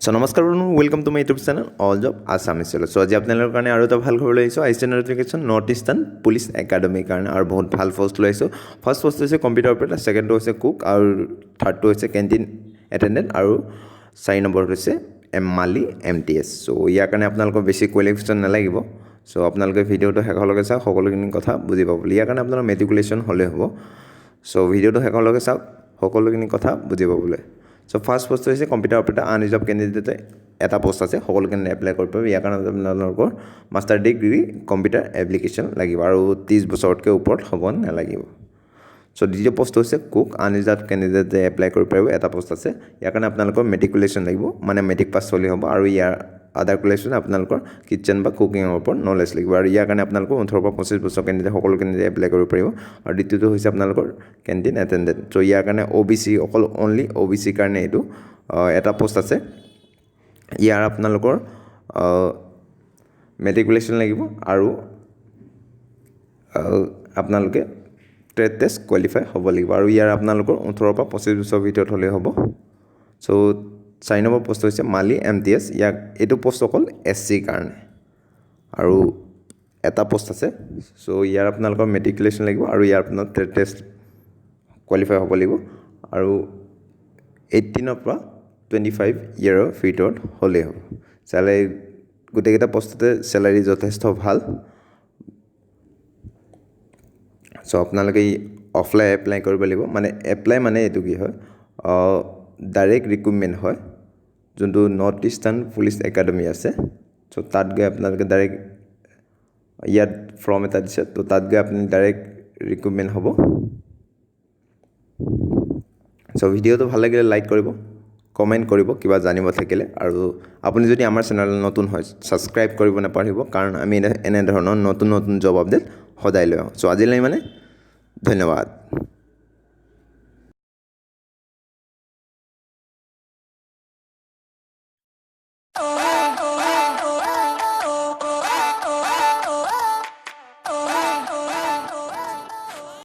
So নমস্কাৰ welcome to my YouTube channel all job Assam আসলো। So আজি আপোনালোকৰ কাৰণে আৰু এটা ভাল খবৰ লৈ আহিছোঁ। আহিছে নটিফিকেশ্যন নৰ্থ ইষ্টাৰ্ণ পুলিচ একাডেমীৰ কাৰণে আৰু বহুত ভাল পোষ্ট লৈ আহিছোঁ। ফাৰ্ষ্ট পোষ্ট হৈছে কম্পিউটাৰ অপাৰেটৰ, ছেকেণ্ডটো হৈছে কুক আৰু থাৰ্ডটো হৈছে কেণ্টিন এটেণ্ডেণ্ট আৰু 4 নম্বৰটো হৈছে মালি MTS। চ' ইয়াৰ কাৰণে আপোনালোকৰ বেছি কোৱালিফিকেশ্যন নালাগিব। চ' আপোনালোকে ভিডিঅ'টো শেষলৈকে চাওক, সকলোখিনি কথা বুজি পাব। ইয়াৰ কাৰণে আপোনালোকৰ মেট্ৰিকুলেশ্যন হ'লেই হ'ব। চ' ভিডিঅ'টো শেষলৈকে চাওক, সকলোখিনি কথা বুজি পাবলৈ। চ' ফাৰ্ষ্ট পোষ্ট হৈছে কম্পিউটাৰ অপাৰেটৰ আনৰিজাৰ্ভ কেণ্ডিডেটে এটা পোষ্ট আছে, সকলোখিনি এপ্লাই কৰিব পাৰিব। ইয়াৰ কাৰণে আপোনালোকৰ মাষ্টাৰ ডিগ্ৰী কম্পিউটাৰ এপ্লিকেশ্যন লাগিব আৰু 30 বছৰতকৈ ওপৰত হ'ব নালাগিব। চ' দ্বিতীয় পোষ্ট হৈছে কুক আনৰিজাৰ্ভ কেণ্ডিডেটে এপ্লাই কৰিব পাৰিব, এটা পোষ্ট আছে। ইয়াৰ কাৰণে আপোনালোকৰ মেট্ৰিকুলেশ্যন লাগিব, মানে মেট্ৰিক পাছ চলি হ'ব আৰু ইয়াৰ আদাৰ কোৱালিফিকেশ্যন আপোনালোকৰ কিটচেন বা কুকিঙৰ ওপৰত নলেজ লাগিব আৰু ইয়াৰ কাৰণে আপোনালোকৰ 18 পৰা 25 বছৰ কেণ্ডিডেট সকলো কেণ্ডিডেট এপ্লাই কৰিব পাৰিব। আৰু দ্বিতীয়টো হৈছে আপোনালোকৰ কেণ্টিন এটেণ্ডেণ্ট। চ' ইয়াৰ কাৰণে OBC অকল অনলি OBC কাৰণে এইটো এটা পোষ্ট আছে। ইয়াৰ আপোনালোকৰ মেট্ৰিকুলেশ্যন লাগিব আৰু আপোনালোকে ট্ৰেড টেষ্ট কোৱালিফাই হ'ব লাগিব আৰু ইয়াৰ আপোনালোকৰ 18 পৰা 25 বছৰ ভিতৰত হ'লেই হ'ব। চ' 4 নম্বৰ পোষ্ট হৈছে মালি MTS। এইটো পোষ্ট অকল SC কাৰণে আৰু এটা পোষ্ট আছে। চ' ইয়াৰ আপোনালোকৰ মেট্ৰিকুলেশ্যন লাগিব আৰু ইয়াৰ আপোনাৰ ট্ৰেড টেষ্ট কোৱালিফাই হ'ব লাগিব আৰু 18 পৰা 25 ইয়াৰৰ ভিতৰত হ'লেই হ'ব। চেলাৰী গোটেইকেইটা পোষ্টতে চেলাৰী যথেষ্ট ভাল। চ' আপোনালোকে অফলাইন এপ্লাই কৰিব লাগিব, মানে এপ্লাই মানে এইটো কি হয়, ডাইৰেক্ট ৰিক্ৰুটমেণ্ট হয়, যোনটো নৰ্থ ইষ্টাৰ্ণ পুলিচ একাডেমী আছে। চ' তাত গৈ আপোনালোকে ডাইৰেক্ট ইয়াত ফৰ্ম এটা দিছে, ত' তাত গৈ আপুনি ডাইৰেক্ট ৰিক্ৰুটমেণ্ট হ'ব। চ' ভিডিঅ'টো ভাল লাগিলে লাইক কৰিব, কমেণ্ট কৰিব কিবা জানিব থাকিলে, আৰু আপুনি যদি আমাৰ চেনেল নতুন হয় ছাবস্ক্ৰাইব কৰিব নাপাহৰিব, কাৰণ আমি এনেধৰণৰ নতুন নতুন জব আপডেট সদায় লৈ আহোঁ। চ' আজিলৈ মানে ধন্যবাদ।